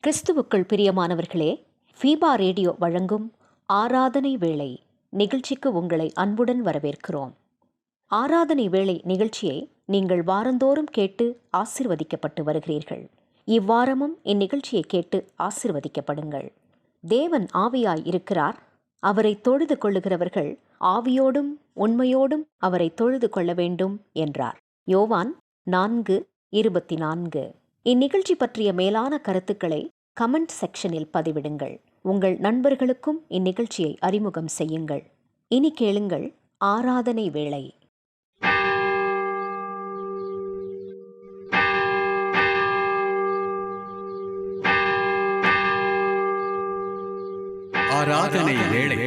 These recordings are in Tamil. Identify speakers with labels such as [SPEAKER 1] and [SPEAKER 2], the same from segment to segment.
[SPEAKER 1] கிறிஸ்துவுக்குள் பிரியமானவர்களே, ஃபீபா ரேடியோ வழங்கும் ஆராதனை வேளை நிகழ்ச்சிக்கு உங்களை அன்புடன் வரவேற்கிறோம். ஆராதனை வேளை நிகழ்ச்சியை நீங்கள் வாரந்தோறும் கேட்டு ஆசிர்வதிக்கப்பட்டு வருகிறீர்கள். இவ்வாரமும் இந்நிகழ்ச்சியை கேட்டு ஆசிர்வதிக்கப்படுங்கள். தேவன் ஆவியாய் இருக்கிறார். அவரை தொழுது கொள்ளுகிறவர்கள் ஆவியோடும் உண்மையோடும் அவரை தொழுது கொள்ள வேண்டும் என்றார். யோவான் 4:24. இந்நிகழ்ச்சி பற்றிய மேலான கருத்துக்களை கமெண்ட் செக்ஷனில் பதிவிடுங்கள். உங்கள் நண்பர்களுக்கும் இந்நிகழ்ச்சியை அறிமுகம் செய்யுங்கள். இனி கேளுங்கள் ஆராதனை வேளை.
[SPEAKER 2] ஆராதனை வேளை.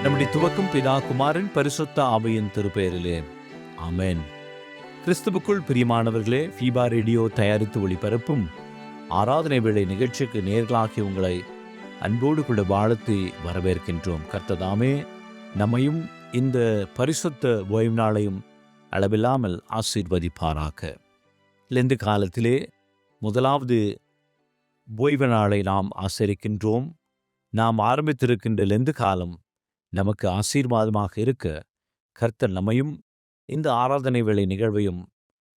[SPEAKER 3] நம்முடைய துவக்கம் பிதா குமாரன் பரிசுத்த ஆவியின் திருப்பெயரிலே ஆமென். கிறிஸ்துவுக்குள் பிரியமானவர்களே, ஃபீபா ரேடியோ தயாரித்து ஒளிபரப்பும் ஆராதனை வேளை நிகழ்ச்சிக்கு நேர்களாகி உங்களை அன்போடு கூட வாழ்த்தி வரவேற்கின்றோம். கர்த்ததாமே நம்மையும் இந்த பரிசுத்த ஓய்வு நாளையும் அளவில்லாமல் ஆசீர்வதிப்பாராக. லெந்து காலத்திலே முதலாவது ஓய்வு நாளை நாம் ஆசரிக்கின்றோம். நாம் ஆரம்பித்திருக்கின்ற லெந்து காலம் நமக்கு ஆசீர்வாதமாக இருக்க கர்த்தர் நம்மையும் இந்த ஆராதனை வேளை நிகழ்வையும்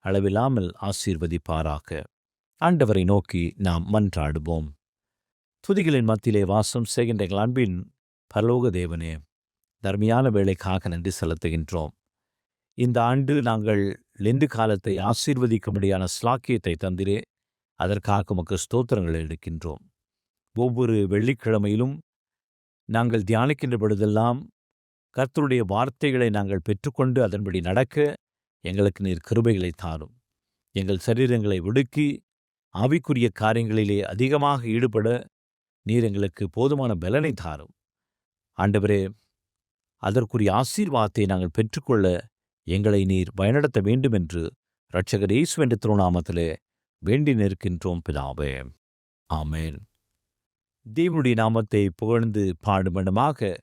[SPEAKER 3] அளவில்லாமல் ஆசீர்வதிப்பாராக. ஆண்டவரை நோக்கி நாம் மன்றாடுவோம். துதிகளின் மத்தியிலே வாசம் செய்கின்ற எங்கள் அன்பின் பரலோக தேவனே, தர்மையான வேளைக்காக நன்றி செலுத்துகின்றோம். இந்த ஆண்டு நாங்கள் லெந்து காலத்தை ஆசீர்வதிக்கும்படியான ஸ்லாக்கியத்தை தந்திரே, அதற்காக உமக்கு ஸ்தோத்திரங்களை எடுக்கின்றோம். ஒவ்வொரு வெள்ளிக்கிழமையிலும் நாங்கள் தியானிக்கின்ற பொழுதெல்லாம் கர்த்தருடைய வார்த்தைகளை நாங்கள் பெற்றுக்கொண்டு அதன்படி நடக்க எங்களுக்கு நீர் கிருபைகளை தாரும். எங்கள் சரீரங்களை ஒடுக்கி ஆவிக்குரிய காரியங்களிலே அதிகமாக ஈடுபட நீர் எங்களுக்கு போதுமான பலனை தாரும். ஆண்டவரே, அதற்குரிய ஆசீர்வாதத்தை நாங்கள் பெற்றுக்கொள்ள எங்களை நீர் வழிநடத்த வேண்டும் என்று இரட்சகர் இயேசுவின் திருநாமத்திலே வேண்டி நிற்கின்றோம் பிதாவே, ஆமென். தேவனுடைய நாமத்தை புகழ்ந்து பாடுமனமாக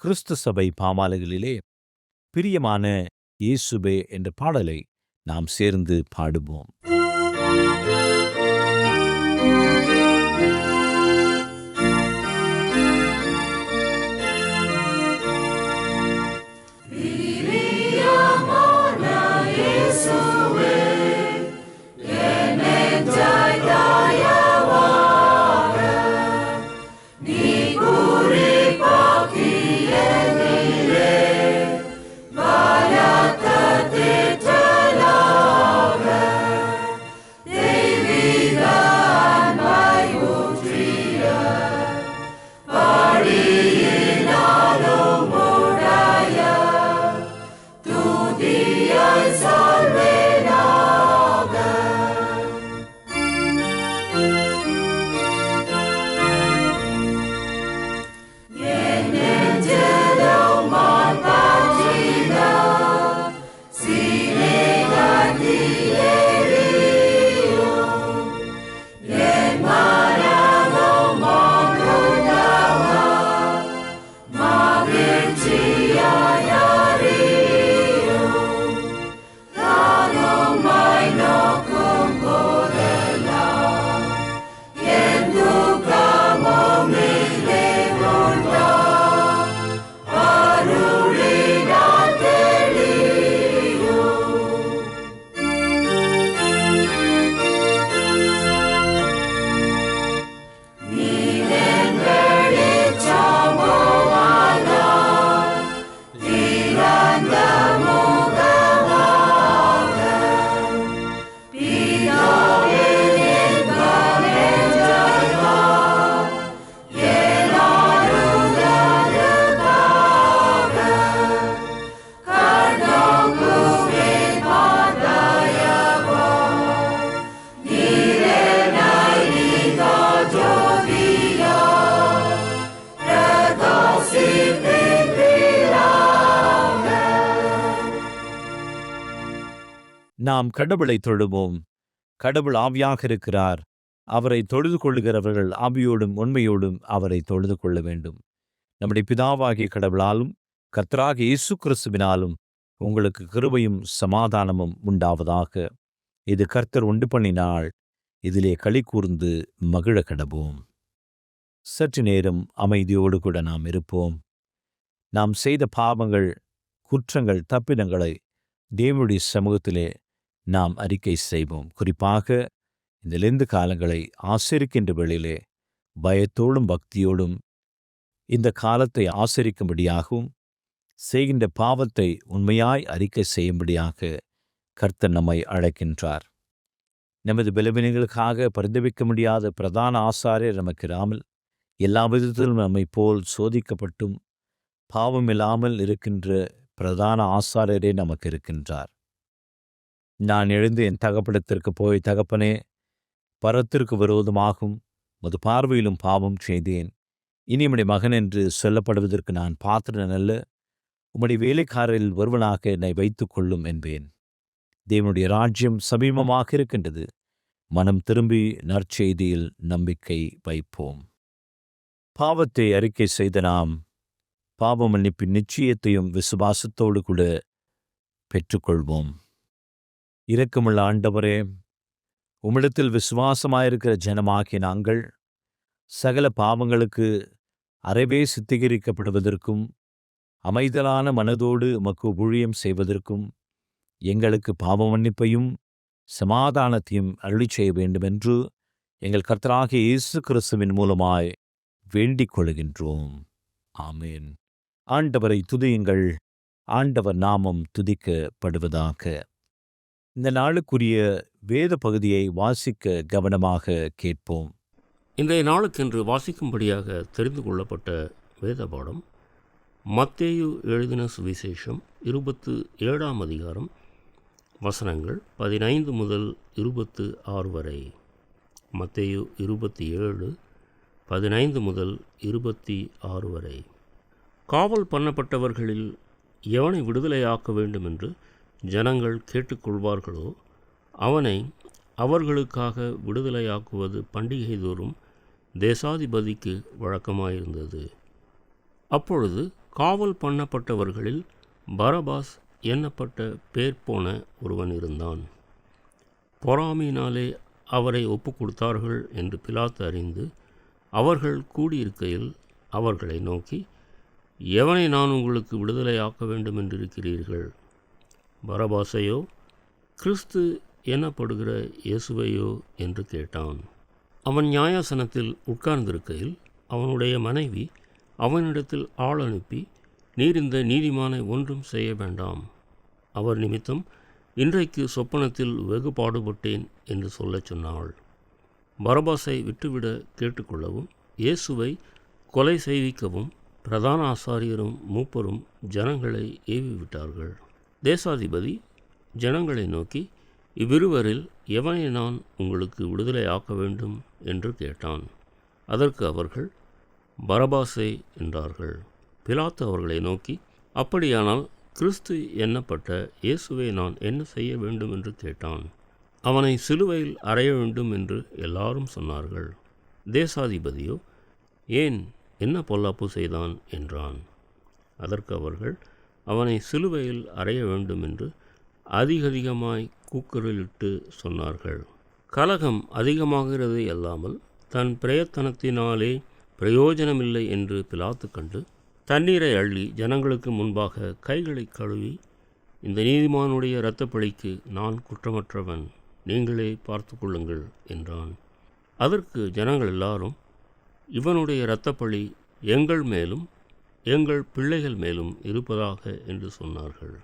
[SPEAKER 3] கிறிஸ்து சபை பாமாலைகளிலே பிரியமான இயேசுவே என்ற பாடலை நாம் சேர்ந்து பாடுவோம். நாம் கடவுளை தொழுவோம். கடவுள் ஆவியாக இருக்கிறார். அவரை தொழுது கொள்ளுகிறவர்கள் ஆவியோடும் உண்மையோடும் அவரை தொழுது கொள்ள வேண்டும். நம்முடைய பிதாவாகிய கடவுளாலும் கர்த்தராகிய இயேசு கிறிஸ்துவினாலும் உங்களுக்கு கிருபையும் சமாதானமும் உண்டாவதாக. இது கர்த்தர் உண்டு பண்ணினாள். இதிலே களி கூர்ந்து மகிழ கடவோம். சற்று நேரம் அமைதியோடு கூட நாம் இருப்போம். நாம் செய்த பாவங்கள், குற்றங்கள், தப்பிதங்களை தேவனுடைய சமூகத்திலே நாம் அறிக்கை செய்வோம். குறிப்பாக இந்த லெந்து காலங்களை ஆசரிக்கின்ற வேளையிலே பயத்தோடும் பக்தியோடும் இந்த காலத்தை ஆசரிக்கும்படியாகவும் செய்கின்ற பாவத்தை உண்மையாய் அறிக்கை செய்யும்படியாக கர்த்தர் நம்மை அழைக்கின்றார். நமது பலவீனங்களுக்காக பரிதவிக்க முடியாத பிரதான ஆசாரியர் நமக்கு இராமல் எல்லா விதத்திலும் நம்மை போல் சோதிக்கப்பட்டும் பாவமில்லாமல் இருக்கின்ற பிரதான ஆசாரியரே நமக்கு இருக்கின்றார். நான் எழுந்து என் தகப்படத்திற்கு போய், தகப்பனே, பரத்திற்கு விரோதமாகும் மது பார்வையிலும் பாவம் செய்தேன். இனி உம்முடைய மகன் என்று சொல்லப்படுவதற்கு நான் பாத்திரன் அல்ல. உம்முடைய வேலைக்காரரில் ஒருவனாக என்னை வைத்துக் கொள்ளும் என்பேன். தேவனுடைய ராஜ்யம் சமீபமாக இருக்கின்றது. மனம் திரும்பி நற்செய்தியில் நம்பிக்கை வைப்போம். பாவத்தை அறிக்கை செய்த நாம் பாவ மன்னிப்பின் நிச்சயத்தையும் விசுவாசத்தோடு கூட பெற்றுக்கொள்வோம். இரக்கமுள்ள ஆண்டவரே, உம்மிடத்தில் விசுவாசமாயிருக்கிற ஜனமாகிய நாங்கள் சகல பாவங்களுக்கு அறவே சித்தீகரிக்கப்படுவதற்கும் அமைதலான மனதோடு உமக்கு ஊழியம் செய்வதற்கும் எங்களுக்கு பாவ மன்னிப்பையும் சமாதானத்தையும் அருளி செய்ய வேண்டுமென்று எங்கள் கர்த்தராகிய இயேசு கிறிஸ்துவின் மூலமாய் வேண்டிக் கொள்கின்றோம். ஆமேன். ஆண்டவரை துதியுங்கள். ஆண்டவர் நாமம் துதிக்கப்படுவதாக. இந்த நாளுக்குரிய வேத பகுதியை வாசிக்க கவனமாக கேட்போம்.
[SPEAKER 2] இன்றைய நாளுக்கென்று வாசிக்கும்படியாக தெரிந்து கொள்ளப்பட்ட வேத பாடம் மத்தேயு எழுதின சுவிசேஷம் 27ஆம் அதிகாரம் வசனங்கள் 15 முதல் 26 வரை. மத்தேயு 27 15 முதல் 26 வரை. காவல் பண்ணப்பட்டவர்களில் எவனை விடுதலையாக்க வேண்டும் என்று ஜனங்கள் கேட்டுக்கொள்வார்களோ அவனை அவர்களுக்காக விடுதலையாக்குவது பண்டிகை தோறும் தேசாதிபதிக்கு வழக்கமாயிருந்தது. அப்பொழுது காவல் பண்ணப்பட்டவர்களில் பரபாஸ் எண்ணப்பட்ட பேர் போன ஒருவன் இருந்தான். பொறாமையினாலே அவரை ஒப்பு கொடுத்தார்கள் என்று பிலாத்து அறிந்து அவர்கள் கூடியிருக்கையில் அவர்களை நோக்கி, எவனை நான் உங்களுக்கு விடுதலையாக்க வேண்டும் என்றிருக்கிறீர்கள்? பரபாசையோ கிறிஸ்து எனப்படுகிற இயேசுவையோ என்று கேட்டான். அவன் நியாயாசனத்தில் உட்கார்ந்திருக்கையில் அவனுடைய மனைவி அவனிடத்தில் ஆள் அனுப்பி, நீர் இந்த நீதிமானை ஒன்றும் செய்ய வேண்டாம். அவர் நிமித்தம் இன்றைக்கு சொப்பனத்தில் வெகு பாடுபட்டேன் என்று சொல்லச் சொன்னாள். பரபாசை விட்டுவிட கேட்டுக்கொள்ளவும் இயேசுவை கொலை செய்விக்கவும் பிரதான ஆசாரியரும் மூப்பரும் ஜனங்களை ஏவிவிட்டார்கள். தேசாதிபதி ஜனங்களை நோக்கி, இவ்விருவரில் எவனை நான் உங்களுக்கு விடுதலை ஆக்க வேண்டும் என்று கேட்டான். அதற்கு அவர்கள், பரபாசை என்றார்கள். பிலாத்து அவர்களை நோக்கி, அப்படியானால் கிறிஸ்து எண்ணப்பட்ட இயேசுவை நான் என்ன செய்ய வேண்டும் என்று கேட்டான். அவனை சிலுவையில் அறைய வேண்டும் என்று எல்லாரும் சொன்னார்கள். தேசாதிபதியோ, ஏன், என்ன பொல்லாப்பு செய்தான் என்றான். அதற்கு அவர்கள், அவனை சிலுவையில் அறைய வேண்டும் என்று அதிகமாய் கூக்குரலிட்டு சொன்னார்கள். கலகம் அதிகமாகிறது அல்லாமல் தன் பிரயத்தனத்தினாலே பிரயோஜனமில்லை என்று பிலாத்து கண்டு தண்ணீரை அள்ளி ஜனங்களுக்கு முன்பாக கைகளை கழுவி, இந்த நீதிமானுடைய இரத்தப்பழிக்கு நான் குற்றமற்றவன், நீங்களே பார்த்து கொள்ளுங்கள் என்றான். அதற்கு ஜனங்கள் எல்லாரும், இவனுடைய இரத்தப்பழி எங்கள் மேலும் எங்கள் பிள்ளைகள் மேலும் இருப்பதாக என்று சொன்னார்கள்.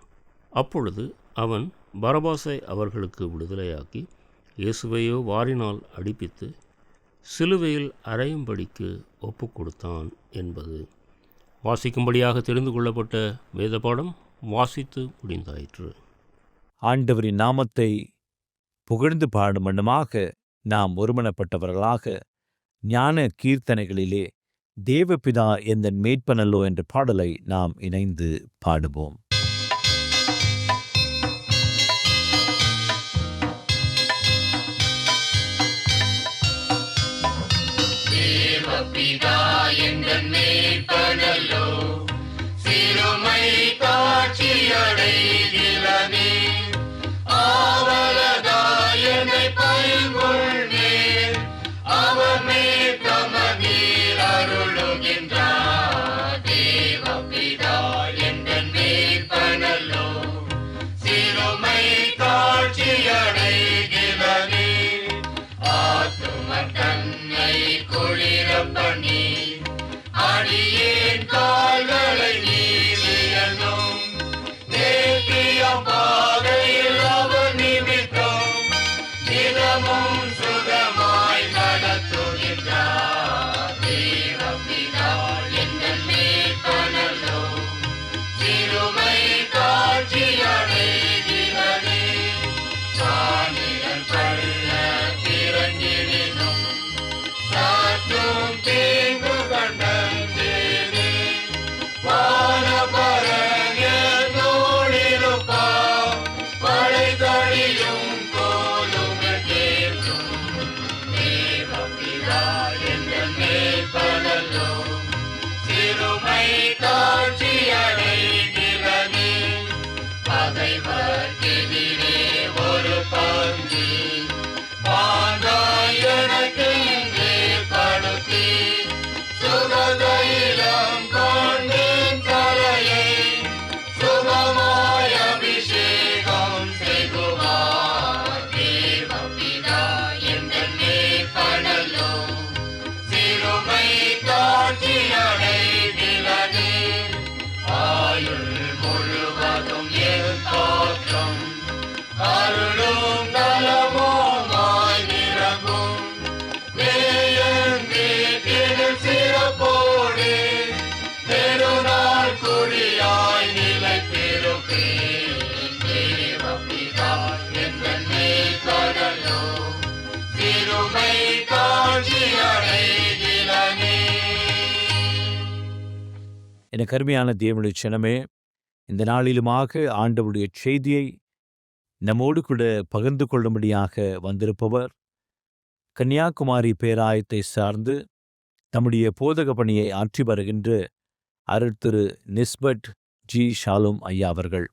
[SPEAKER 2] அப்பொழுது அவன் பரபாசை அவர்களுக்கு விடுதலையாக்கி இயேசுவையோ வாரினால் அடிப்பித்து சிலுவையில் அறையும்படிக்கு ஒப்பு கொடுத்தான் என்பது வாசிக்கும்படியாக தெரிந்து கொள்ளப்பட்ட வேத பாடம் வாசித்து முடிந்தாயிற்று.
[SPEAKER 3] ஆண்டவரின் நாமத்தை புகழ்ந்து பாடும் வண்ணமாக நாம் ஒருமனப்பட்டவர்களாக ஞான கீர்த்தனைகளிலே தேவபிதா எந்தன் மேய்ப்பனல்லோ என்ற பாடலை நாம் இணைந்து பாடுவோம்.
[SPEAKER 4] தேவபிதா எந்தன் மேய்ப்பனல்லோ, சிறுமை காட்சியடைகிறனே, ஆவலதாயனை பைங்கொள்வே, காட்சியடைகிறதே. ஆத்தும தன்னை குளிர பண்ணி அடியேன் கால்களை நீவியனும் நேர்த்திய பாதையில் அவர் நிமித்தம் நிலமும் சுகமாய் நடத்துகின்றார். தேவபிதா எங்கள் மேய்ப்பனல்லோ சிறுமை காட்சியடைகிறதே. சாணிகள் பள்ள திறங்கிடினும் சாற்றும் தீங்கு கண்டேனே. வானபரங்கோடிருப்பா வளைதடியும் கோலும் கேட்கும். தேவபிதா எங்கள் மேய்ப்பனல்லோ சிறுமை காட்சியடைகிறதே. பகைவர்க்கெதிரே ஒரு பந்தி பாங்காய் எனக்கென்றே படுத்தி சுகதைலம் கொண்டேன் தலையை சுகமாய் அபிஷேகம் செய்குவார். தேவபிதா எங்கள் மேய்ப்பனல்லோ சிறுமை காட்சியடைகிறதே. ஆயுள் முழுவதும் என் தோற்றம் அருளும் நலமுமாய் நிரம்பும். நேயந்தீட்டிடும் சிறப்போடு பெருநாள் குடியாய் நிலைத்திருப்பேன். தேவபிதா எங்கள் மேய்ப்பனல்லோ சிறுமை காட்சியடைகிறதே.
[SPEAKER 3] என கருமையான தேவனுடைய சினமே, இந்த நாளிலுமாக ஆண்டவருடைய செய்தியை நம்மோடு கூட பகிர்ந்து கொள்ளும்படியாக வந்திருப்பவர் கன்னியாகுமரி பேராயத்தை சார்ந்து தம்முடைய போதக பணியை ஆற்றி வருகின்ற அருட்திரு நிஸ்பட் ஜி ஷாலும் ஐயா அவர்கள்.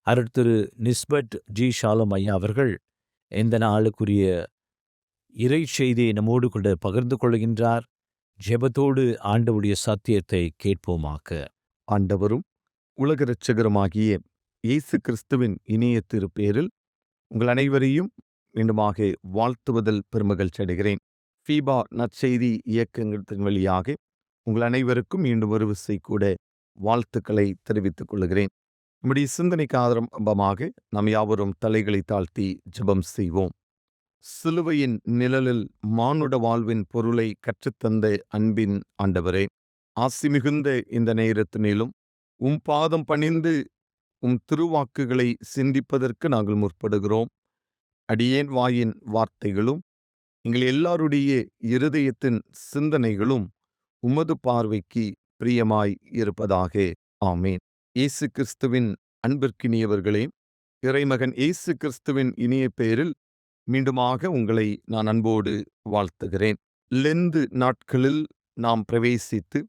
[SPEAKER 3] அருட்திரு நிஸ்பட் ஜி ஷாலும் ஐயா அவர்கள் இந்த நாளுக்குரிய இறை செய்தியை நம்மோடு கூட பகிர்ந்து கொள்கின்றார். ஜெபத்தோடு ஆண்டவருடைய சத்தியத்தை கேட்போமாக.
[SPEAKER 5] ஆண்டவரும் உலக இரட்சகருமாகிய இயேசு கிறிஸ்துவின் இனிய திருப்பேரில் உங்கள் அனைவரையும் மீண்டுமாக வாழ்த்துவதில் பெருமகிழ்ச்சி அடைகிறேன். ஃபீபா நற்செய்தி இயக்கங்களின் வழியாக உங்கள் அனைவருக்கும் மீண்டும் ஒரு விசை கூட வாழ்த்துக்களை தெரிவித்துக் கொள்கிறேன். நம்முடைய சிந்தனைக்கு ஆரம்பமாக நாம் யாவரும் தலைகளை தாழ்த்தி ஜெபம் செய்வோம். சிலுவையின் நிழலில் மானுட வாழ்வின் பொருளை கற்றுத்தந்த அன்பின் ஆண்டவரே, ஆசி மிகுந்த இந்த நேரத்தினிலும் பாதம் பணிந்து திருவாக்குகளை சிந்திப்பதற்கு நாங்கள் முற்படுகிறோம். அடியேன் வாயின் வார்த்தைகளும் எங்கள் எல்லாருடைய இருதயத்தின் சிந்தனைகளும் உமது பார்வைக்கு பிரியமாய் இருப்பதாக. ஆமேன். இயேசு கிறிஸ்துவின் அன்பிற்கினியவர்களே, இறைமகன் இயேசு கிறிஸ்துவின் இனிய பெயரில் மீண்டுமாக உங்களை நான் அன்போடு வாழ்த்துகிறேன். லெந்து நாட்களில் நாம் பிரவேசித்து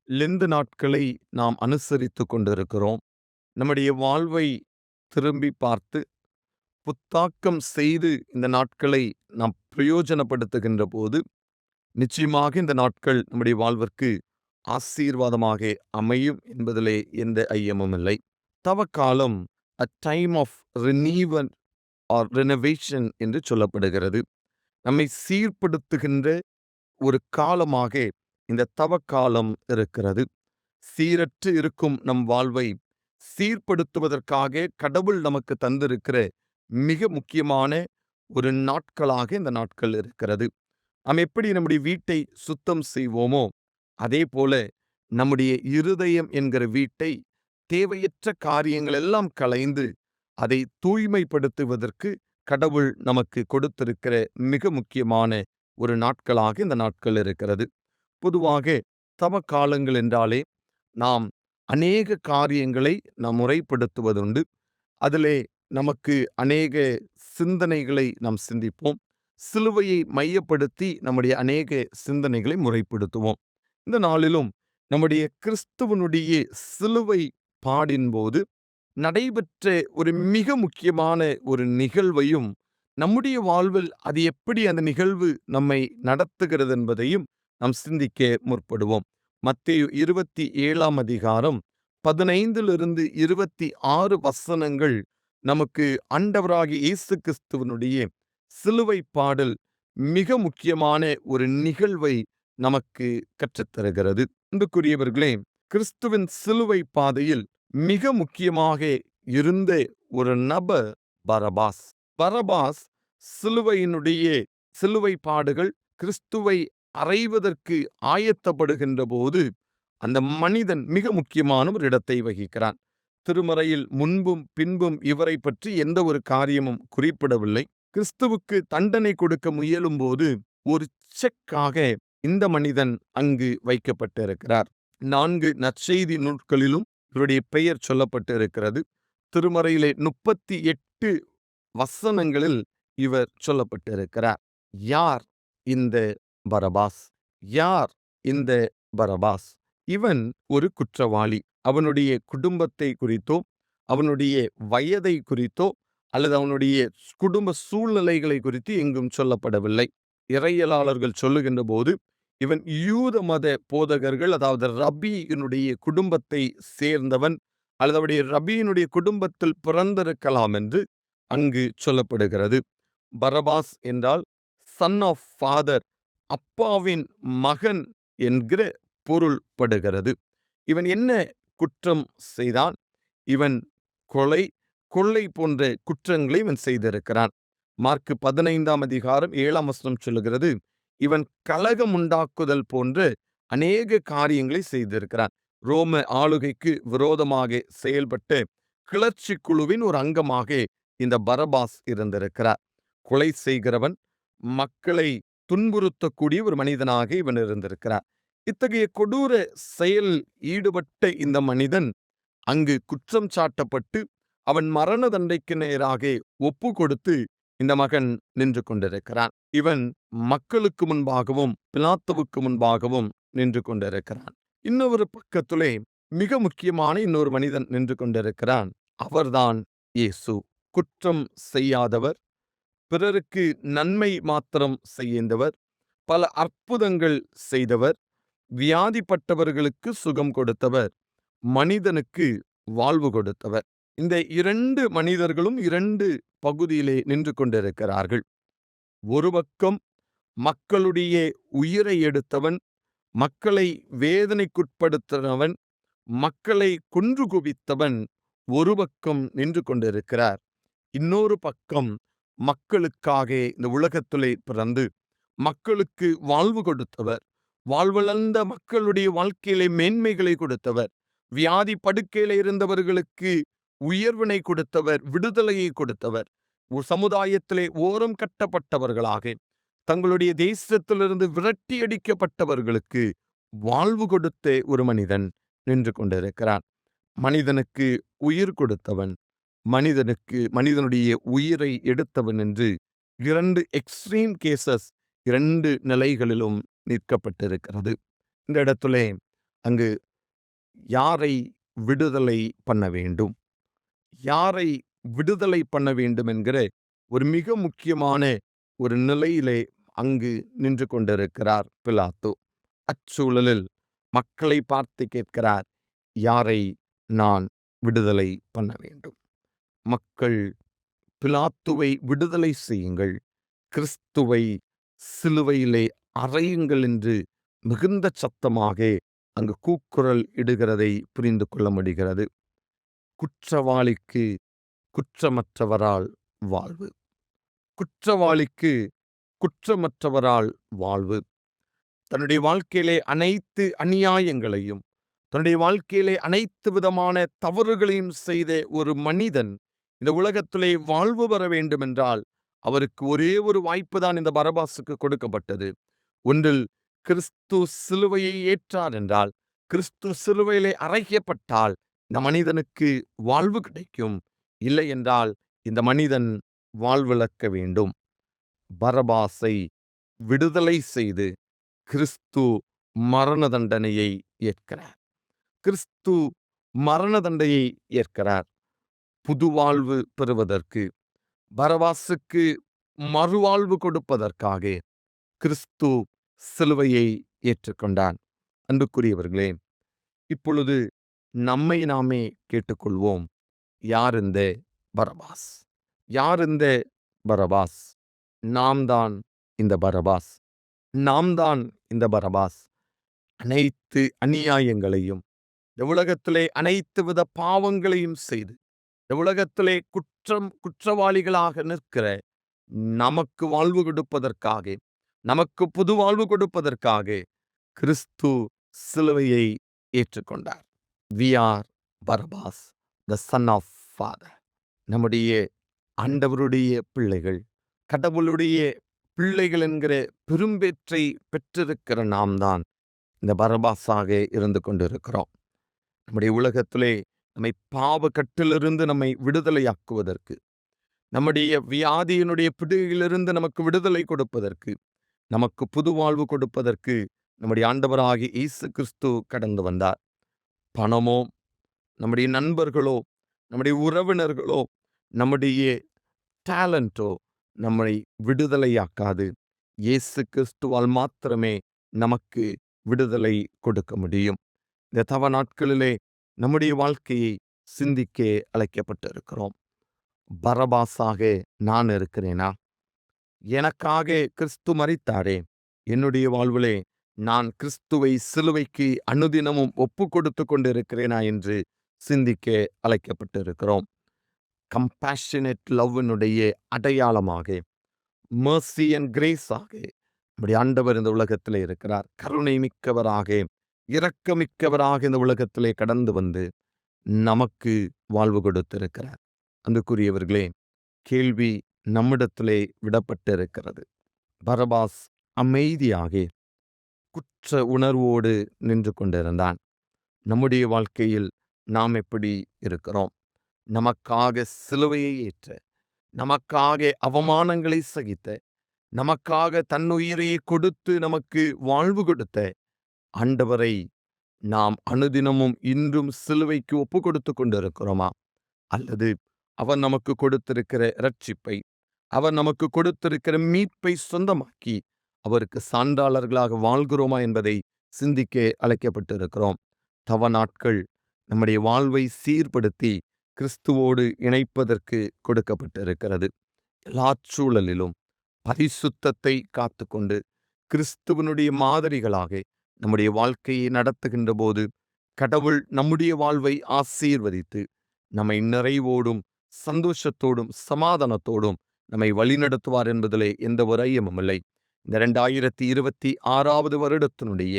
[SPEAKER 5] லெந்து நாட்களை நாம் அனுசரித்து கொண்டிருக்கிறோம். நம்முடைய வாழ்வை திரும்பி பார்த்து புத்தாக்கம் செய்து இந்த நாட்களை நாம் பிரயோஜனப்படுத்துகின்ற போது நிச்சயமாக இந்த நாட்கள் நம்முடைய வாழ்விற்கு ஆசீர்வாதமாக அமையும் என்பதிலே எந்த ஐயமும் இல்லை. தவக்காலம் a time of renewal or renovation என்று சொல்லப்படுகிறது. நம்மை சீர்படுத்துகின்ற ஒரு காலமாக இந்த தவக்காலம் இருக்கிறது. சீரற்று இருக்கும் நம் வாழ்வை சீர்படுத்துவதற்காக கடவுள் நமக்கு தந்திருக்கிற மிக முக்கியமான ஒரு நாட்களாக இந்த நாட்கள் இருக்கிறது. நாம் எப்படி நம்முடைய வீட்டை சுத்தம் செய்வோமோ அதே போல நம்முடைய இருதயம் என்கிற வீட்டை தேவையற்ற காரியங்கள் எல்லாம் களைந்து அதை தூய்மைப்படுத்துவதற்கு கடவுள் நமக்கு கொடுத்திருக்கிற மிக முக்கியமான ஒரு நாட்களாக இந்த நாட்கள் இருக்கிறது. பொதுவாக தவ காலங்கள் என்றாலே நாம் அநேக காரியங்களை நாம் முறைப்படுத்துவதுண்டு. அதிலே நமக்கு அநேக சிந்தனைகளை நாம் சிந்திப்போம். சிலுவையை மையப்படுத்தி நம்முடைய அநேக சிந்தனைகளை முறைப்படுத்துவோம். இந்த நாளிலும் நம்முடைய கிறிஸ்துவனுடைய சிலுவை பாடின் போது நடைபெற்ற ஒரு மிக முக்கியமான ஒரு நிகழ்வையும் நம்முடைய வாழ்வில் அது எப்படி அந்த நிகழ்வு நம்மை நடத்துகிறது என்பதையும் நாம் சிந்திக்க முற்படுவோம். மத்தேயு 27 அதிகாரம் 15 26 வசனங்கள் நமக்கு ஆண்டவராகிய இயேசு கிறிஸ்துவனுடைய சிலுவை பாடல் மிக முக்கியமான ஒரு நிகழ்வை நமக்கு கற்றுத்தருகிறது. அன்புக்குரியவர்களே, கிறிஸ்துவின் சிலுவை பாதையில் மிக முக்கியமாக இருந்த ஒரு நபர் பரபாஸ். பரபாஸ் சிலுவை பாடுகள் கிறிஸ்துவை அறைவதற்கு ஆயத்தப்படுகின்ற போது அந்த மனிதன் மிக முக்கியமான ஒரு இடத்தை வகிக்கிறான். திருமறையில் முன்பும் பின்பும் இவரை பற்றி எந்த ஒரு காரியமும் குறிப்பிடவில்லை. கிறிஸ்துவுக்கு தண்டனை கொடுக்க முயலும் போது ஒரு செக்காக இந்த மனிதன் அங்கு வைக்கப்பட்டிருக்கிறார். 4 நற்செய்தி நூல்களிலும் இவருடைய பெயர் சொல்லப்பட்டிருக்கிறது. திருமறையிலே 38 வசனங்களில் இவர் சொல்லப்பட்டிருக்கிறார். யார் இந்த பரபாஸ்? யார் இந்த பரபாஸ்? இவன் ஒரு குற்றவாளி. அவனுடைய குடும்பத்தை குறித்தோ, அவனுடைய வயதை குறித்தோ, அல்லது அவனுடைய குடும்ப சூழ்நிலைகளை குறித்து எங்கும் சொல்லப்படவில்லை. இறையியலாளர்கள் சொல்லுகின்ற போது இவன் யூத மத போதகர்கள், அதாவது ரபியினுடைய குடும்பத்தை சேர்ந்தவன், அல்லது அவருடைய ரபியினுடைய குடும்பத்தில் பிறந்திருக்கலாம் என்று அங்கு சொல்லப்படுகிறது. பரபாஸ் என்றால் சன் ஆஃப் ஃபாதர், அப்பாவின் மகன் என்கிற பொருள் படுகிறது. இவன் என்ன குற்றம் செய்தான்? இவன் கொள்ளை போன்ற குற்றங்களை இவன் செய்திருக்கிறான். மார்க்கு 15ஆம் அதிகாரம் 7ஆம் வசனம் சொல்லுகிறது, இவன் கலகம் உண்டாக்குதல் போன்ற அநேக காரியங்களை செய்திருக்கிறான். ரோம ஆளுகைக்கு விரோதமாக செயல்பட்ட கிளர்ச்சி குழுவின் ஒரு அங்கமாக இந்த பரபாஸ் இருந்திருக்கிறார். கொலை செய்கிறவன், மக்களை துன்புறுத்தக்கூடிய ஒரு மனிதனாக இவன் இருந்திருக்கிறார். இத்தகைய கொடூர செயல் ஈடுபட்ட இந்த மனிதன் அங்கு குற்றம் சாட்டப்பட்டு அவன் மரண தண்டைக்கு நேராக ஒப்பு கொடுத்து இந்த மகன் நின்று கொண்டிருக்கிறான். இவன் மக்களுக்கு முன்பாகவும் பிலாத்துவுக்கு முன்பாகவும் நின்று கொண்டிருக்கிறான். இன்னொரு பக்கத்திலே மிக முக்கியமான இன்னொரு மனிதன் நின்று கொண்டிருக்கிறான். அவர்தான் இயேசு. குற்றம் செய்யாதவர், பிறருக்கு நன்மை மாத்திரம் செய்தவர், பல அற்புதங்கள் செய்தவர், வியாதிப்பட்டவர்களுக்கு சுகம் கொடுத்தவர், மனிதனுக்கு வாழ்வு கொடுத்தவர். இந்த 2 மனிதர்களும் 2 பகுதியிலே நின்று கொண்டிருக்கிறார்கள். ஒரு பக்கம் மக்களுடைய உயிரை எடுத்தவன், மக்களை வேதனைக்குட்படுத்தினவன், மக்களை கொன்று குவித்தவன் ஒரு பக்கம் நின்று கொண்டிருக்கிறார். இன்னொரு பக்கம் மக்களுக்காக இந்த உலகத்திலே பிறந்து மக்களுக்கு வாழ்வு கொடுத்தவர், வாழ்விழந்த மக்களுடைய வாழ்க்கையிலே மேன்மைகளை கொடுத்தவர், வியாதி படுக்கையில இருந்தவர்களுக்கு உயர்வினை கொடுத்தவர், விடுதலையை கொடுத்தவர், சமுதாயத்திலே ஓரம் கட்டப்பட்டவர்களாக தங்களுடைய தேசத்திலிருந்து விரட்டி அடிக்கப்பட்டவர்களுக்கு வாழ்வு கொடுத்த ஒரு மனிதன் நின்று கொண்டிருக்கிறான். மனிதனுக்கு உயிர் கொடுத்தவன், மனிதனுடைய உயிரை எடுத்தவன் என்று 2 எக்ஸ்ட்ரீம் கேசஸ், 2 நிலைகளிலும் நிற்கப்பட்டிருக்கிறது. இந்த இடத்திலே அங்கு யாரை விடுதலை பண்ண வேண்டும், யாரை விடுதலை பண்ண வேண்டும் என்கிற ஒரு மிக முக்கியமான ஒரு நிலையிலே அங்கு நின்று கொண்டிருக்கிறார் பிலாத்து. அச்சூழலில் மக்களை பார்த்து கேட்கிறார், யாரை நான் விடுதலை பண்ண வேண்டும்? மக்கள் பிலாத்துவை விடுதலை செய்யுங்கள், கிறிஸ்துவை சிலுவையிலே அறையுங்கள் என்று மிகுந்த சத்தமாக அங்கு கூக்குரல் இடுகிறதை புரிந்து கொள்ள முடிகிறது. குற்றவாளிக்கு குற்றமற்றவரால் வாழ்வு, குற்றவாளிக்கு குற்றமற்றவரால் வாழ்வு. தன்னுடைய வாழ்க்கையிலே அனைத்து அநியாயங்களையும், தன்னுடைய வாழ்க்கையிலே அனைத்து விதமான தவறுகளையும் செய்த ஒரு மனிதன் இந்த உலகத்திலே வாழ்வு பெற வேண்டும் என்றால் அவருக்கு ஒரே ஒரு வாய்ப்பு தான் இந்த பரபாசுக்கு கொடுக்கப்பட்டது. ஒன்றில் கிறிஸ்து சிலுவையை ஏற்றார் என்றால், கிறிஸ்து சிலுவையிலே அறையப்பட்டால் இந்த மனிதனுக்கு வாழ்வு கிடைக்கும். இல்லை என்றால் இந்த மனிதன் வாழ்விழக்க வேண்டும். பரபாசை விடுதலை செய்து கிறிஸ்து மரண தண்டனையை ஏற்கிறார். கிறிஸ்து மரண தண்டனையை ஏற்கிறார். புது வாழ்வு பெறுவதற்கு, பரபாசுக்கு மறுவாழ்வு கொடுப்பதற்காக கிறிஸ்து சிலுவையை ஏற்றுக்கொண்டான். அன்புக்குரியவர்களே, இப்பொழுது நம்மை நாமே கேட்டுக்கொள்வோம், யார் இந்த பரபாஸ். யார் இந்த பரபாஸ்? நாம் தான் இந்த பரபாஸ். நாம் தான் இந்த பரபாஸ். அனைத்து அநியாயங்களையும், இந்த உலகத்திலே அனைத்து வித பாவங்களையும் செய்து, இந்த உலகத்திலே குற்றவாளிகளாக நிற்கிற நமக்கு வாழ்வு கொடுப்பதற்காக, நமக்கு புது வாழ்வு கொடுப்பதற்காக கிறிஸ்து சிலுவையை ஏற்றுக்கொண்டார். We are Parabas, the son of father. நம்முடைய ஆண்டவருடைய பிள்ளைகள், கடவுளுடைய பிள்ளைகள் என்கிற பெரும்பேற்றை பெற்றிருக்கிற நாம் தான் இந்த பரபாஸாக இருந்து கொண்டிருக்கிறோம். நம்முடைய உலகத்திலே நம்மை பாவ கட்டிலிருந்து நம்மை விடுதலையாக்குவதற்கு, நம்முடைய வியாதியினுடைய பிடியிலிருந்து நமக்கு விடுதலை கொடுப்பதற்கு, நமக்கு புது வாழ்வு கொடுப்பதற்கு நம்முடைய ஆண்டவராகிய இயேசு கிறிஸ்து கடந்து வந்தார். பணமோ, நம்முடைய நண்பர்களோ, நம்முடைய உறவினர்களோ, நம்முடைய டேலண்டோ நம்மை விடுதலையாக்காது. இயேசு கிறிஸ்துவால் மாத்திரமே நமக்கு விடுதலை கொடுக்க முடியும். இந்த தவ நாட்களிலே நம்முடைய வாழ்க்கையை சிந்திக்க அழைக்கப்பட்டிருக்கிறோம். பரபாஸாக நான் இருக்கிறேனா? எனக்காக கிறிஸ்து மரித்தாரே, என்னுடைய வாழ்விலே நான் கிறிஸ்துவை சிலுவைக்கு அனுதினமும் ஒப்பு கொடுத்து கொண்டிருக்கிறேனா என்று சிந்திக்க அழைக்கப்பட்டிருக்கிறோம். கம்பேஷனேட் லவ்வினுடைய அடையாளமாக, mercy and கிரேஸாக நம்முடைய ஆண்டவர் இந்த உலகத்திலே இருக்கிறார். கருணை மிக்கவராக, இரக்கமிக்கவராக இந்த உலகத்திலே கடந்து வந்து நமக்கு வாழ்வு கொடுத்திருக்கிறார். அன்புக்குரியவர்களே, கேள்வி நம்மிடத்திலே விடப்பட்டிருக்கிறது. பரபாஸ் அமைதியாக குற்ற உணர்வோடு நின்று கொண்டிருந்தான். நம்முடைய வாழ்க்கையில் நாம் எப்படி இருக்கிறோம்? நமக்காக சிலுவையை ஏற்ற, நமக்காக அவமானங்களை சகித்த, நமக்காக தன்னுயிரை கொடுத்து நமக்கு வாழ்வு கொடுத்த ஆண்டவரை நாம் அனுதினமும் இன்றும் சிலுவைக்கு ஒப்பு கொடுத்து கொண்டிருக்கிறோமா? அல்லது அவர் நமக்கு கொடுத்திருக்கிற இரட்சிப்பை, அவர் நமக்கு கொடுத்திருக்கிற மீட்பை சொந்தமாக்கி அவருக்கு சான்றாளர்களாக வாழ்கிறோமா என்பதை சிந்திக்க அழைக்கப்பட்டிருக்கிறோம். தவ நாட்கள் நம்முடைய வாழ்வை சீர்படுத்தி கிறிஸ்துவோடு இணைப்பதற்கு கொடுக்கப்பட்டிருக்கிறது. எல்லா சூழலிலும் பரிசுத்தத்தை காத்துக்கொண்டு கிறிஸ்துவனுடைய மாதிரிகளாக நம்முடைய வாழ்க்கையை நடத்துகின்ற போது கடவுள் நம்முடைய வாழ்வை ஆசீர்வதித்து நம்மை நிறைவோடும் சந்தோஷத்தோடும் சமாதானத்தோடும் நம்மை வழிநடத்துவார் என்பதிலே எந்த ஒரு ஐயமும் இல்லை. இந்த 2026 வருடத்தினுடைய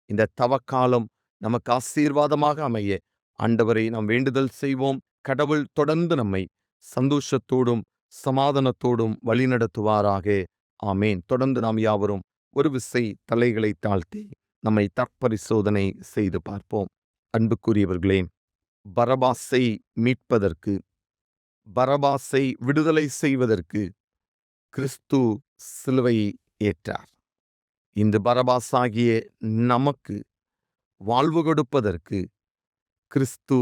[SPEAKER 5] இந்த தவக்காலம் நமக்கு ஆசீர்வாதமாக அமைய ஆண்டவரை நாம் வேண்டுதல் செய்வோம். கடவுள் தொடர்ந்து நம்மை சந்தோஷத்தோடும் சமாதானத்தோடும் வழிநடத்துவாராக. ஆமேன். தொடர்ந்து நாம் யாவரும் ஒரு விசை தலைகளை தாழ்த்தி நம்மை தற்பரிசோதனை செய்து பார்ப்போம். அன்புக்குரியவர்களே, பரபாஸை மீட்பதற்கு, பரபாஸை விடுதலை செய்வதற்கு கிறிஸ்து சிலுவையை ஏற்றார். இந்த பரபாஸாகிய நமக்கு வாழ்வு கொடுப்பதற்கு கிறிஸ்து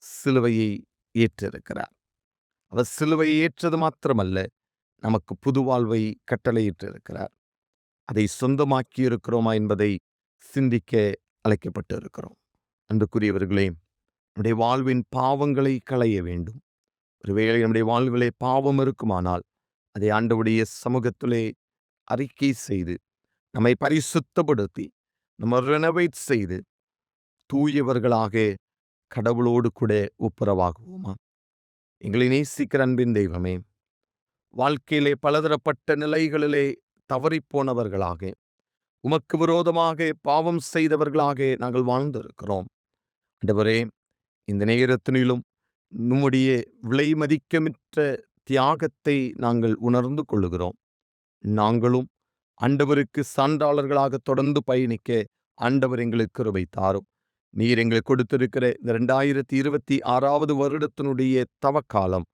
[SPEAKER 5] சிலுவையை ஏற்றிருக்கிறார். அவர் சிலுவையை ஏற்றது மாத்திரமல்ல, நமக்கு புது வாழ்வை கட்டளையிட்டிருக்கிறார். அதை சொந்தமாக்கி இருக்கிறோமா என்பதை சிந்திக்க அழைக்கப்பட்டு இருக்கிறோம். அன்புக்குரியவர்களே, நம்முடைய வாழ்வின் பாவங்களை களைய வேண்டும். ஒருவேளை நம்முடைய வாழ்விலே பாவம் இருக்குமானால் அதை ஆண்டவருடைய சமூகத்திலே அறிக்கை செய்து நம்மை பரிசுத்தப்படுத்தி நம்ம ரெனோவேட் செய்து தூயவர்களாக கடவுளோடு கூட ஒப்புரவாகுவோமா? எங்களை நேசிக்கிற அன்பின் தெய்வமே, வாழ்க்கையிலே பலதரப்பட்ட நிலைகளிலே தவறிப்போனவர்களாக, உமக்கு விரோதமாக பாவம் செய்தவர்களாக நாங்கள் வாழ்ந்திருக்கிறோம். ஆண்டவரே, இந்த நேரத்தினிலும் நம்முடைய விலை மதிக்கமிட்ட தியாகத்தை நாங்கள் உணர்ந்து கொள்ளுகிறோம். நாங்களும் ஆண்டவருக்கு சான்றாளர்களாக தொடர்ந்து பயணிக்க ஆண்டவர் எங்களுக்கு கிருபை தாரும். நீர் எங்களுக்கு கொடுத்திருக்கிற இந்த 2026 வருடத்தினுடைய தவக்காலம்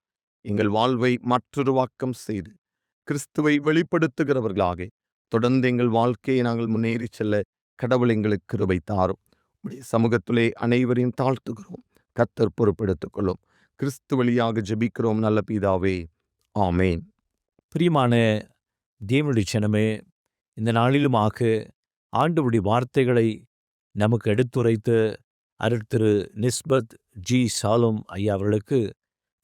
[SPEAKER 5] எங்கள் வாழ்வை மாற்றுருவாக்கம் செய்து கிறிஸ்துவை வெளிப்படுத்துகிறவர்களாக தொடர்ந்து எங்கள் வாழ்க்கையை நாங்கள் முன்னேறி செல்ல கடவுள் எங்களுக்கு கிருபை தாரும். உடைய சமூகத்திலே அனைவரையும் தாழ்த்துகிறோம். கர்த்தர் பொறுப்பெடுத்துக் கொள்ளும். கிறிஸ்து வழியாக ஜெபிக்கிறோம் நல்ல பிதாவே. ஆமேன்.
[SPEAKER 3] பிரியமான தேவனுடைய ஜனமே, இந்த நாளிலுமாக ஆண்டவருடைய வார்த்தைகளை நமக்கு எடுத்துரைத்து அருட்திரு நிஸ்பத் ஜி சாலும் ஐயா அவர்களுக்கு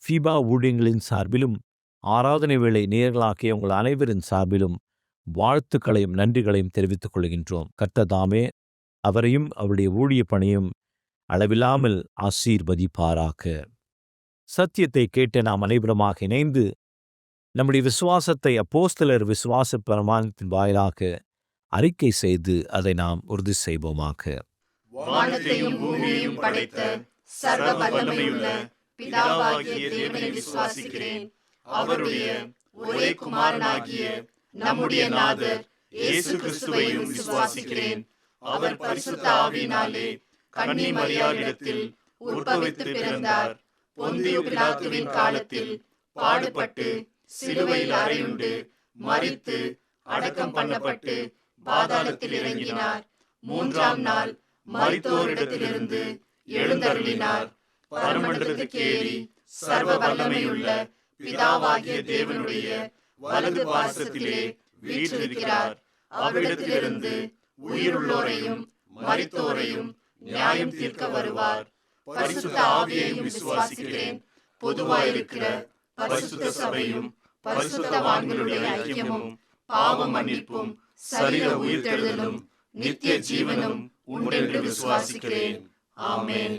[SPEAKER 3] ஃபீபா ஊழியங்களின் சார்பிலும் ஆராதனை வேளை நேயர்களாகிய உங்கள் அனைவரின் சார்பிலும் வாழ்த்துக்களையும் நன்றிகளையும் தெரிவித்துக் கொள்கின்றோம். கர்த்தர் தாமே அவரையும் அவருடைய ஊழிய பணியும் அளவில்லாமல் ஆசீர்வதிப்பாராக. சத்தியத்தை கேட்ட நாம் அனைவருமாக இணைந்து நம்முடைய விசுவாசத்தை அப்போஸ்தலர் விசுவாச பிரமாணத்தின் வாயிலாக அறிக்கை செய்து அதை நாம் உறுதி செய்வோமாக.
[SPEAKER 4] வானத்தையும் பூமியையும் படைத்த சர்வ வல்லமையுள்ள பிதாவாகிய தேவனை விசுவாசிக்கிறேன். அவருடைய ஒரே குமாரனாகிய நம்முடைய நாதர் இயேசு கிறிஸ்துவையும் விசுவாசிக்கிறேன். அவர் பரிசுத்த ஆவியினாலே கன்னி மரியாளிடத்தில் உற்பவித்து பிறந்தார். பொந்தியு பிலாத்துவின் காலத்தில் பாடுபட்டு சிலுவையில் அறையுண்டு மரித்து அடக்கம் பண்ணப்பட்டு பாதாளத்தில் இறங்கினார். மூன்றாம் நாள் மரித்தோரிடத்திலிருந்து எழுந்தருளினார். பரமண்டலத்துக்கு ஏறி சர்வ வல்லமையுள்ள பிதாவாகிய தேவனுடைய வலது பாசத்திலே வீற்றிருக்கிறார். அவ்விடத்திலிருந்து உயிருள்ளோரையும் மரித்தோரையும் நியாயம் தீர்க்க வருவார். பரிசுத்த ஆவியையும் விசுவாசிக்கிறேன். பொதுவாயிருக்கிற பரிசுத்த சபையும் பரிசுத்தவான்களுடைய ஐக்கியமும் பாவ மன்னிப்பும் சரீர உயிர்த்தெழுதலும் நித்திய ஜீவனும் உண்டென்று விசுவாசிக்கிறேன். ஆமென்.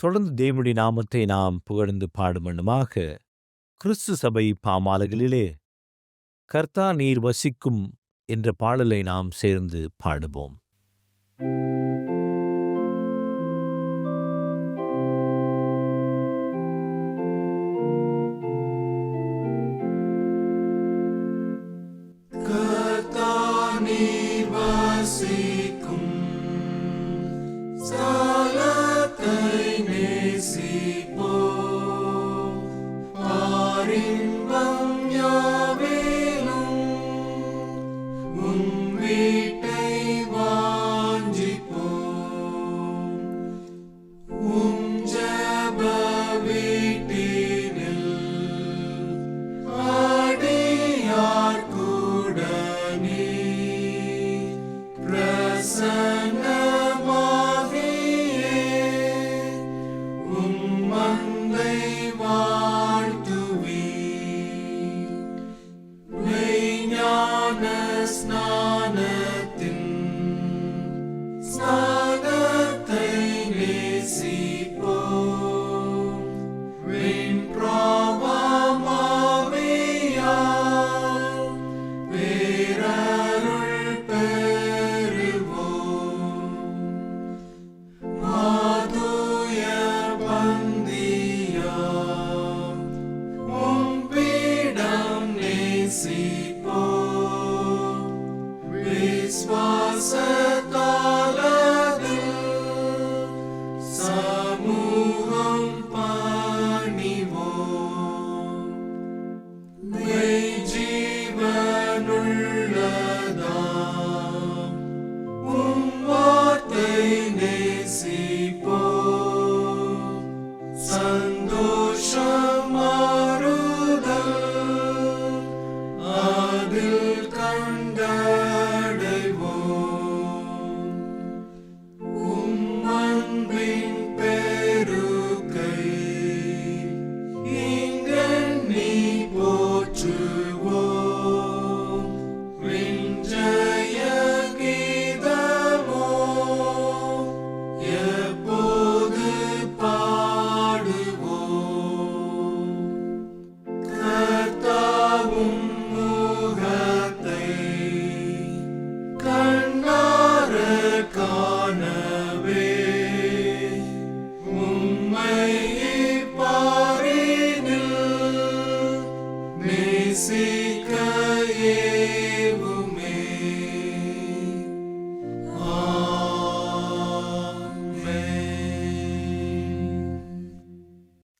[SPEAKER 3] தொடர்ந்து தேவனுடைய நாமத்தை நாம் புகழ்ந்து பாடுமண்ணுமாக கிறிஸ்து சபை பாமாலைகளிலே கர்த்தா நீர் வசிக்கும் என்ற பாடலை நாம் சேர்ந்து பாடுவோம்.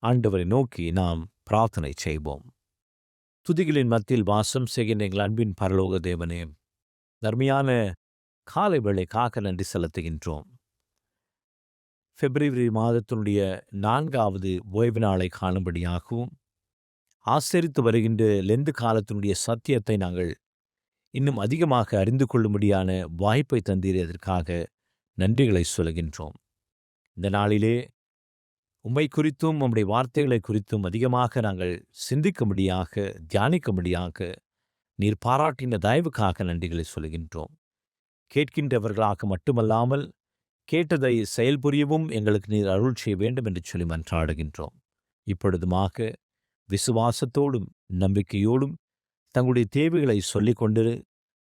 [SPEAKER 3] ஆண்டவரை நோக்கி நாம் பிரார்த்தனை செய்வோம். துதிகளின் மத்தியில் வாசம் செய்கின்ற எங்கள் அன்பின் பரலோக தேவனே, நர்மையான காலை வேளைக்காக நன்றி செலுத்துகின்றோம். பிப்ரவரி மாதத்தினுடைய 4வது ஓய்வு நாளை காணும்படியாகவும் ஆசரித்து வருகின்ற லெந்து காலத்தினுடைய சத்தியத்தை நாங்கள் இன்னும் அதிகமாக அறிந்து கொள்ளும்படியான வாய்ப்பை தந்தீரதற்காக நன்றிகளை சொல்கின்றோம். இந்த நாளிலே உம்மை குறித்தும் உம்முடைய வார்த்தைகளை குறித்தும் அதிகமாக நாங்கள் சிந்திக்கும்படியாக, தியானிக்கும்படியாக நீர் பாராட்டின தயவுக்காக நன்றிகளை சொல்கின்றோம். கேட்கின்றவர்களாக மட்டுமல்லாமல் கேட்டதை செயல்புரியவும் எங்களுக்கு நீர் அருள் செய்ய வேண்டும் என்று சொல்லி மன்றாடுகின்றோம். இப்பொழுதுமாக விசுவாசத்தோடும் நம்பிக்கையோடும் தங்களுடைய தேவைகளை சொல்லிக் கொண்டு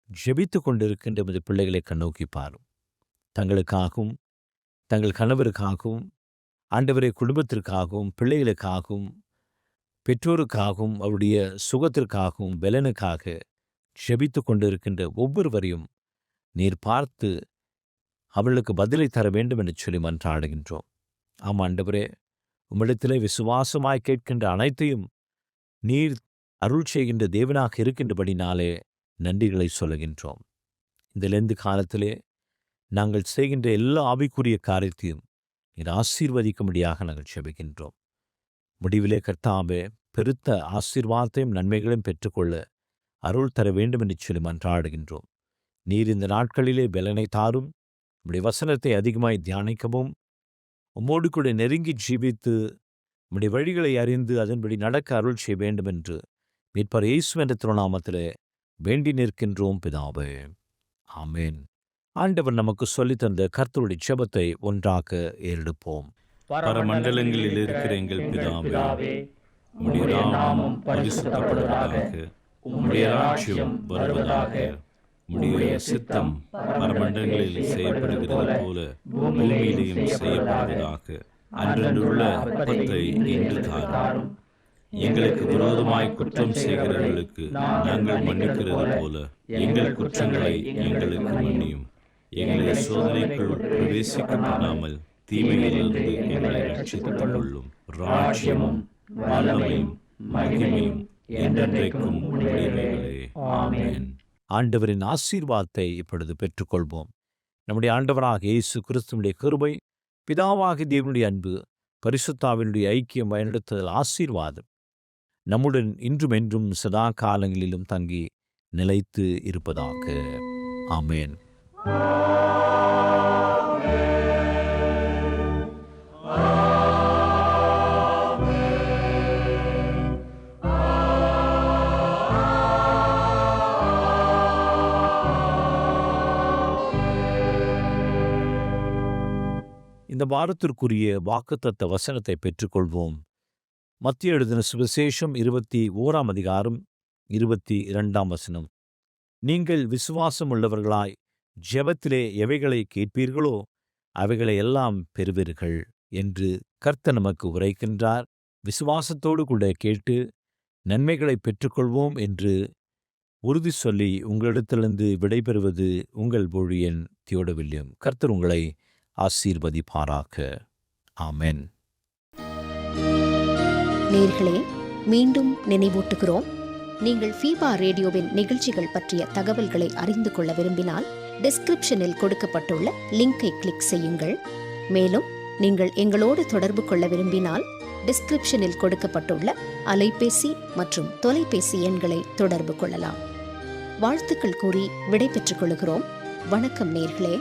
[SPEAKER 3] ஜெபித்து கொண்டிருக்கின்ற இந்த பிள்ளைகளை கண்ணோக்கி பாரும். தங்களுக்காகவும் தங்கள் கணவருக்காகவும் ஆண்டவரை குடும்பத்திற்காகவும் பிள்ளைகளுக்காகவும் பெற்றோருக்காகவும் அவருடைய சுகத்திற்காகவும் பலனுக்காக ஜெபித்து கொண்டிருக்கின்ற ஒவ்வொருவரையும் நீர் பார்த்து அவளுக்கு பதிலை தர வேண்டும் என்று சொல்லி மன்றாடுகின்றோம். ஆம் ஆண்டவரே, உம்மிடத்திலே விசுவாசமாய் கேட்கின்ற அனைத்தையும் நீர் அருள் செய்கின்ற தேவனாக இருக்கின்றபடினாலே நன்றிகளை சொல்லுகின்றோம். இந்த லெந்து காலத்திலே நாங்கள் செய்கின்ற எல்லா ஆவிக்குரிய காரியத்தையும் நீர் ஆசீர்வதிக்கும்படியாக நாங்கள் ஜெபிக்கின்றோம். முடிவிலே கர்த்தாவே, பெருத்த ஆசீர்வாதத்தையும் நன்மைகளையும் பெற்றுக்கொள்ள அருள் தர வேண்டும் என்று சொல்லி மன்றாடுகின்றோம். நீர் இந்த நாட்களிலே பலனை தாரும். உம்முடைய வசனத்தை அதிகமாய் தியானிக்கவும், உம்மோடு கூட நெருங்கி ஜீவித்து உம்முடைய வழிகளை அறிந்து அதன்படி நடக்க அருள் செய்ய வேண்டும் என்று மீட்பர் இயேசு என்ற திருநாமத்திலே வேண்டி நிற்கின்றோம் பிதாவே. ஆமேன். ஆண்டவர் நமக்கு சொல்லித்தந்த கர்த்தருடைய ஜெபத்தை ஒன்றாக ஏறெடுப்போம்.
[SPEAKER 2] பரமண்டலங்களில் இருக்கிற எங்கள் பிதாவே, உம்முடைய நாமம் பரிசுத்தப்படுவதாக, உம்முடைய ராஜ்யம் வருவதாக, உம்முடைய சித்தம் பரமண்டலங்களில் செய்யப்படுகிறது போல பூமியிலேயும் செய்யப்படுவதாக. அன்றன்றுள்ள அப்பத்தை இன்று தாரும். எங்களுக்கு விரோதமாய் குற்றம் செய்கிறவர்களுக்கு நாங்கள் மன்னிக்கிறது போல எங்கள் குற்றங்களை எங்களுக்கு மன்னியும். எங்களை சோதனைக்குள் பிரவேசிக்க பண்ணாமல் தீமையிலிருந்து எங்களை ரட்சித்துக் கொள்ளும். ராஜ்யமும் வல்லமையும் மகிமையும் என்றென்றைக்கும் உடையவைகளே. ஆமென்.
[SPEAKER 3] ஆண்டவரின் ஆசீர்வாதத்தை இப்பொழுது பெற்றுக்கொள்வோம். நம்முடைய ஆண்டவராக இயேசு கிறிஸ்துவினுடைய கிருபை, பிதாவாகிய தேவனுடைய அன்பு, பரிசுத்தாவினுடைய ஐக்கியம், வழிநடத்துதல், ஆசீர்வாதம் நம்முடன் இன்றும் என்றும் சதா காலங்களிலும் தங்கி நிலைத்து இருப்பதாக. ஆமென். இந்த வாரத்திற்குரிய வாக்குத்தத்த வசனத்தை பெற்றுக்கொள்வோம். மத்திய எழுதின சுவிசேஷம் 21ஆம் அதிகாரம் 22ஆம் வசனம். நீங்கள் விசுவாசம் உள்ளவர்களாய் ஜெபத்திலே எவைகளை கேட்பீர்களோ அவைகளை எல்லாம் பெறுவீர்கள் என்று கர்த்தர் நமக்கு உரைக்கின்றார். விசுவாசத்தோடு கூட கேட்டு நன்மைகளை பெற்றுக்கொள்வோம் என்று உறுதி சொல்லி உங்களிடத்திலிருந்து விடைபெறுவது உங்கள் ஊழியன் தியோடோ வில்லியம். கர்த்தர் உங்களை ஆசீர்வதிப்பாராக. ஆமென்.
[SPEAKER 1] நேயர்களே, மீண்டும் நினைவூட்டுகிறோம், நீங்கள் ஃபீபா ரேடியோவின் நிகழ்ச்சிகள் பற்றிய தகவல்களை அறிந்து கொள்ள விரும்பினால் டிஸ்கிரிப்ஷனில் கொடுக்கப்பட்டுள்ள லிங்கை கிளிக் செய்யுங்கள். மேலும் நீங்கள் எங்களோடு தொடர்பு கொள்ள விரும்பினால் டிஸ்கிரிப்ஷனில் கொடுக்கப்பட்டுள்ள அலைபேசி மற்றும் தொலைபேசி எண்களை தொடர்பு கொள்ளலாம். வாழ்த்துக்கள் கூறி விடை பெற்றுக் கொள்கிறோம். வணக்கம் நேயர்களே.